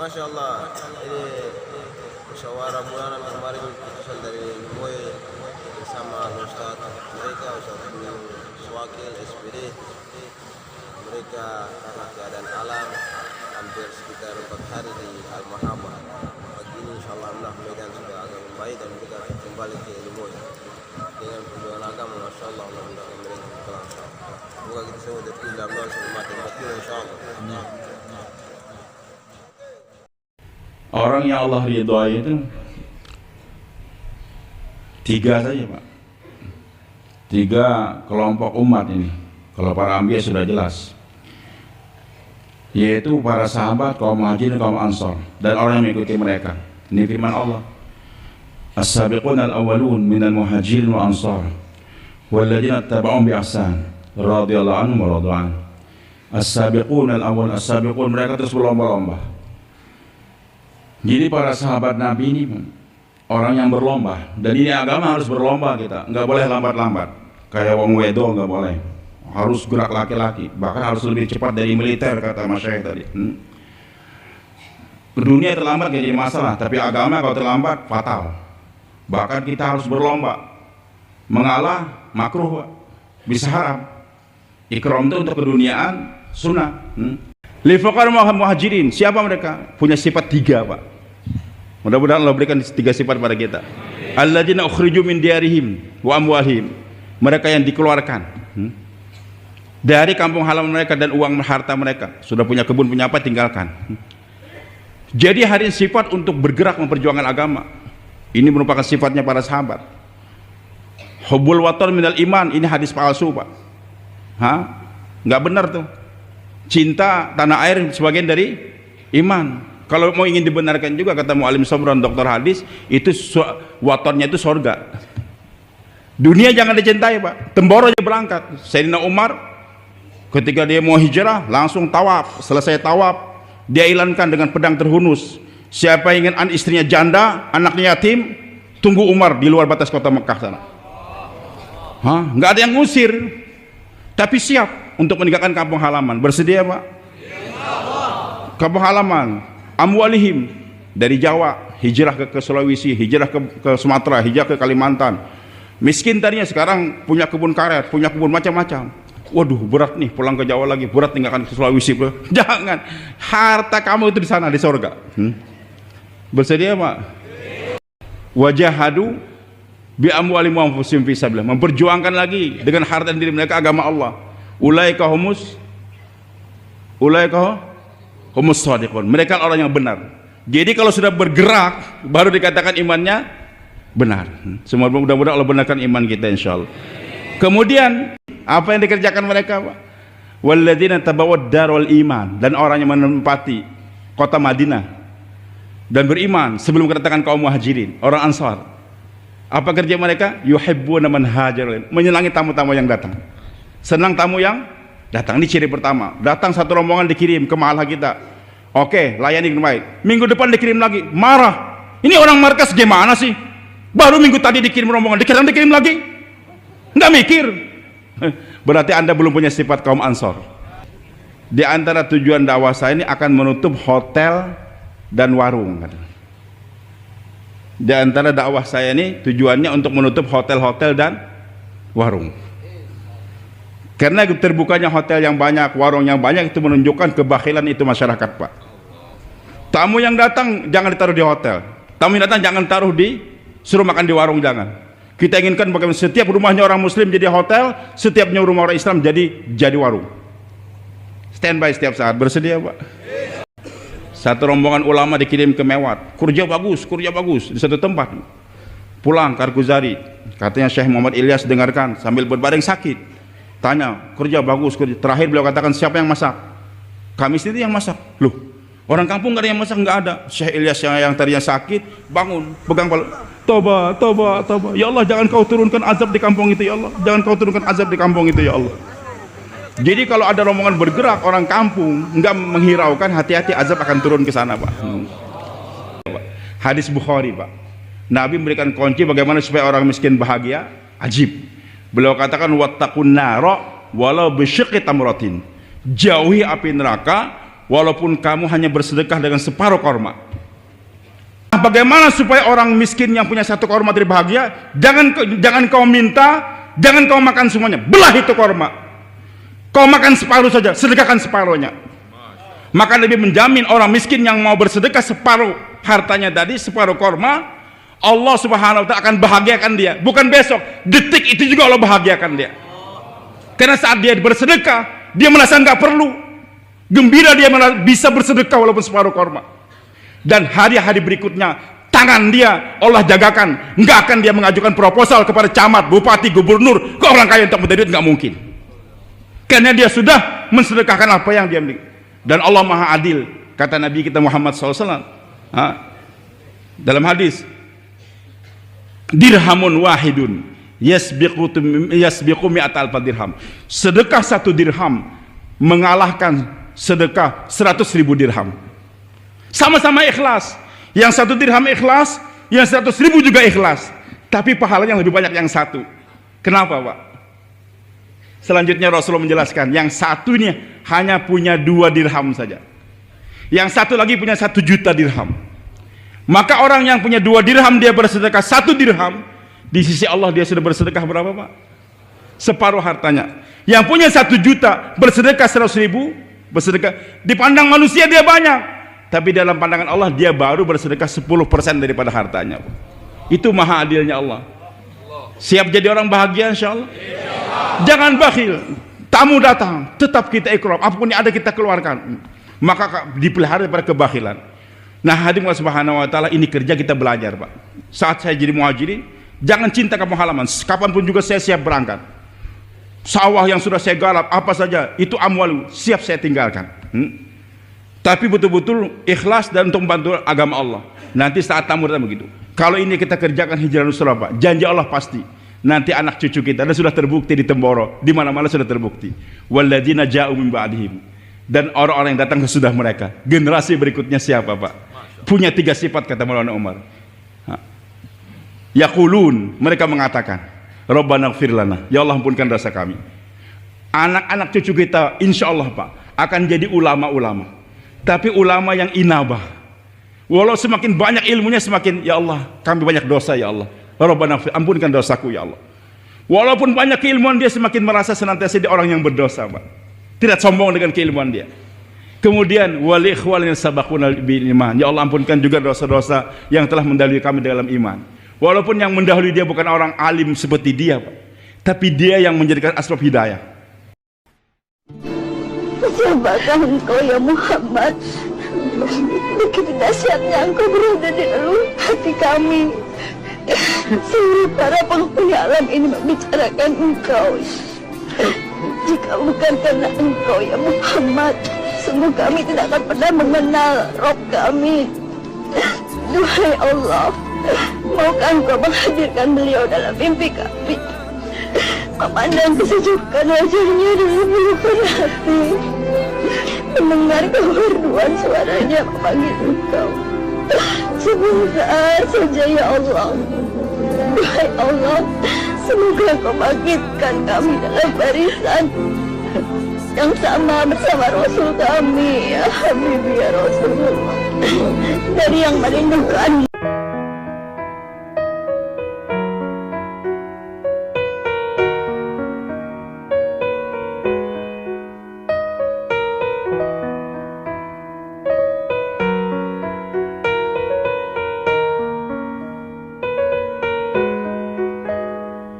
Masya Allah, ini musyawarah bulanan kemarin keputusan dari MUI bersama Ustaz mereka, Ustaz Swakil, SPD. Mereka karena keadaan alam hampir sekitar 4 hari di Al-Mahabah. Pagi ini insyaAllah medan sudah agak membaik dan mereka kembali ke MUI dengan perjuangan agama. Masya Allah, mudah-mudahan mereka pulang insyaAllah. Semoga kita semua terpilih dalam doa selamat dan batin insyaAllah. Orang yang Allah ridhoi itu 3 saja, Pak. 3 kelompok umat ini. Kalau para anbiya sudah jelas, yaitu para sahabat, kaum muhajirin, kaum ansar, dan orang yang mengikuti mereka. Ini firman Allah, as-sabiqun al-awwalun minal muhajirin wa ansar walladzina taba'um bi ihsan radhiyallahu anhum wa radu an. As-sabiqun al-awwal, as-sabiqun, mereka terus berlomba-lomba. Jadi para sahabat Nabi ini orang yang berlomba, dan ini agama harus berlomba, kita nggak boleh lambat-lambat kayak wong wedo, nggak boleh, harus gerak laki-laki, bahkan harus lebih cepat dari militer, kata Mas Syekh tadi. Dunia terlambat gak jadi masalah, tapi agama kalau terlambat fatal. Bahkan kita harus berlomba, mengalah makruh, bisa haram. Ikram itu untuk keduniaan, sunnah. Li fuqara muhajirin, siapa mereka? Punya sifat 3, Pak. Mudah-mudahan Allah berikan 3 sifat pada kita. Alladzina ukhriju min diyarihim wa amwalihim, mereka yang dikeluarkan dari kampung halaman mereka dan uang harta mereka. Sudah punya kebun, punya apa, tinggalkan. Jadi hari ini sifat untuk bergerak memperjuangkan agama. Ini merupakan sifatnya para sahabat. Hubbul watan minal iman, ini hadis palsu, Pak. Nggak benar tuh. Cinta tanah air sebagian dari iman. Kalau mau ingin dibenarkan juga, kata Mu'alim Sabran, dokter hadis, itu watonnya itu sorga. Dunia jangan dicintai, Pak. Temboro aja berangkat. Sayyidina Umar ketika dia mau hijrah langsung tawaf. Selesai tawaf dia ilankan dengan pedang terhunus, siapa yang ingin istrinya janda, anaknya yatim, tunggu Umar di luar batas kota Mekah sana. Nggak ada yang ngusir, tapi siap untuk meninggalkan kampung halaman. Bersedia, Pak? Kampung halaman, amwalihim, dari Jawa hijrah ke Sulawesi, hijrah ke Sumatera, hijrah ke Kalimantan. Miskin tadinya, sekarang punya kebun karet, punya kebun macam-macam. Waduh, berat nih pulang ke Jawa lagi, berat tinggalkan ke Sulawesi. Jangan, harta kamu itu di sana, di sorga. Bersedia, Pak? Wajahadu bi amwalihim wa anfusihim fi sabilillah, memperjuangkan lagi dengan harta dan diri mereka agama Allah. Ulaika humus shadiqun, mereka orang yang benar. Jadi kalau sudah bergerak baru dikatakan imannya benar. Semua mudah-mudahan Allah benarkan iman kita insyaallah. Kemudian apa yang dikerjakan mereka, Pak? Walladzina tabawwad darul iman, dan orang yang menempati kota Madinah dan beriman sebelum kedatangan kaum muhajirin, orang ansar. Apa kerja mereka? Yuhibbuna man hajar, menyenangi tamu-tamu yang datang. Senang tamu yang datang. Ini ciri pertama. Datang satu rombongan dikirim ke mahalah kita, oke, layani dengan baik. Minggu depan dikirim lagi, marah. Ini orang markas gimana sih? Baru minggu tadi dikirim rombongan, dikirim lagi, nggak mikir. Berarti Anda belum punya sifat kaum ansor. Di antara tujuan dakwah saya ini akan menutup hotel dan warung. Di antara dakwah saya ini tujuannya untuk menutup hotel-hotel dan warung. Karena terbukanya hotel yang banyak, warung yang banyak, itu menunjukkan kebakhilan itu masyarakat, Pak. Tamu yang datang jangan ditaruh di hotel, tamu yang datang jangan taruh suruh makan di warung, jangan. Kita inginkan bagaimana setiap rumahnya orang muslim jadi hotel, setiapnya rumah orang Islam jadi warung. Standby setiap saat. Bersedia, Pak? Satu rombongan ulama dikirim ke Mewat, kerja bagus di satu tempat. Pulang ke Arkuzari, katanya Syekh Muhammad Ilyas dengarkan sambil berbaring sakit. Tanya, kerja bagus, kerja. Terakhir beliau katakan, siapa yang masak? Kami sendiri yang masak. Loh, orang kampung gak ada yang masak? Nggak ada. Syekh Ilyas yang tadinya sakit bangun, pegang kepala, toba. Ya Allah, jangan kau turunkan azab di kampung itu, ya Allah. Jangan kau turunkan azab di kampung itu, ya Allah. Jadi kalau ada rombongan bergerak orang kampung nggak menghiraukan, hati-hati azab akan turun ke sana, Pak. Hadis Bukhari, Pak. Nabi memberikan kunci bagaimana supaya orang miskin bahagia. Ajib. Beliau katakan wattaqun nara walau bisyiqqi tamratin. Jauhi api neraka walaupun kamu hanya bersedekah dengan separuh korma. Bagaimana supaya orang miskin yang punya satu korma tidak bahagia? Jangan kau minta, jangan kau makan semuanya, belah itu korma. Kau makan separuh saja, sedekahkan separuhnya. Maka lebih menjamin orang miskin yang mau bersedekah separuh hartanya tadi, separuh korma, Allah Subhanahu wa ta'ala akan bahagiakan dia. Bukan besok, detik itu juga Allah bahagiakan dia. Karena saat dia bersedekah, dia merasa nggak perlu. Gembira dia bisa bersedekah walaupun separuh korma. Dan hari-hari berikutnya, tangan dia Allah jagakan. Nggak akan dia mengajukan proposal kepada camat, bupati, gubernur ke orang kaya untuk minta duit, nggak mungkin. Karena dia sudah mensedekahkan apa yang dia miliki. Dan Allah Maha Adil, kata Nabi kita Muhammad SAW dalam hadis, dirhamun wahidun yasbiqu mi'atal dirham. Sedekah 1 dirham mengalahkan sedekah 100.000 dirham. Sama-sama ikhlas. Yang 1 dirham ikhlas, yang 100.000 juga ikhlas, tapi pahalanya lebih banyak yang satu. Kenapa, Pak? Selanjutnya Rasulullah menjelaskan, yang satunya hanya punya 2 dirham saja, yang satu lagi punya 1 juta dirham. Maka orang yang punya 2 dirham dia bersedekah 1 dirham, di sisi Allah dia sudah bersedekah berapa, Pak? Separuh hartanya. Yang punya 1 juta bersedekah 100.000, bersedekah dipandang manusia dia banyak, tapi dalam pandangan Allah dia baru bersedekah 10% daripada hartanya. Itu maha adilnya Allah. Siap jadi orang bahagia insyaallah? Jangan bakhil. Tamu datang, tetap kita ikram, apapun yang ada kita keluarkan. Maka dipelihara daripada kebakhilan. Nah, hadirin Allah Subhanahu wa ta'ala, ini kerja kita belajar, Pak. Saat saya jadi muhajirin, jangan cinta kampung halaman. Kapanpun juga saya siap berangkat. Sawah yang sudah saya garap, apa saja, itu amwal, siap saya tinggalkan. Tapi betul-betul ikhlas dan untuk membantu agama Allah. Nanti saat tamu datang begitu. Kalau ini kita kerjakan hijrah nusrah, Pak, janji Allah pasti. Nanti anak cucu kita, dan sudah terbukti di Temboro, di mana-mana sudah terbukti. Walladzina ja'u min ba'dihim, dan orang-orang yang datang sesudah mereka. Generasi berikutnya siapa, Pak? Punya 3 sifat, kata Maulana Umar. Yaqulun, mereka mengatakan, Rabbana ighfir lana, ya Allah ampunkan dosa kami. Anak-anak cucu kita insya Allah, Pak, akan jadi ulama-ulama, tapi ulama yang inabah. Walau semakin banyak ilmunya, semakin, ya Allah kami banyak dosa, ya Allah, Rabbana ighfir, ampunkan dosaku, ya Allah. Walaupun banyak keilmuan, dia semakin merasa senantiasa dia orang yang berdosa, Pak. Tidak sombong dengan keilmuan dia. Kemudian wal ikhwalina sabaquna bil iman, ya Allah ampunkan juga dosa-dosa yang telah mendahului kami dalam iman. Walaupun yang mendahului dia bukan orang alim seperti dia, Pak, tapi dia yang menjadikan asbab hidayah. Siapakah engkau ya Muhammad? Begitu dahsyatnya engkau berada di dalam hati kami. Seluruh para penghuni alam ini membicarakan engkau. Jika bukan karena engkau ya Muhammad, sungguh kami tidak akan pernah mengenal Rabb kami. Duhai Allah, maukah engkau menghadirkan beliau dalam mimpi kami, memandang kesejukan wajahnya dalam melukan hati, mendengar kemerduan suaranya memanggil engkau. Sebentar saja ya Allah. Duhai Allah, semoga engkau bangkitkan kami dalam barisan yang sama bersama Rasul kami, ya Habib ya Rasulullah, dari yang merindukan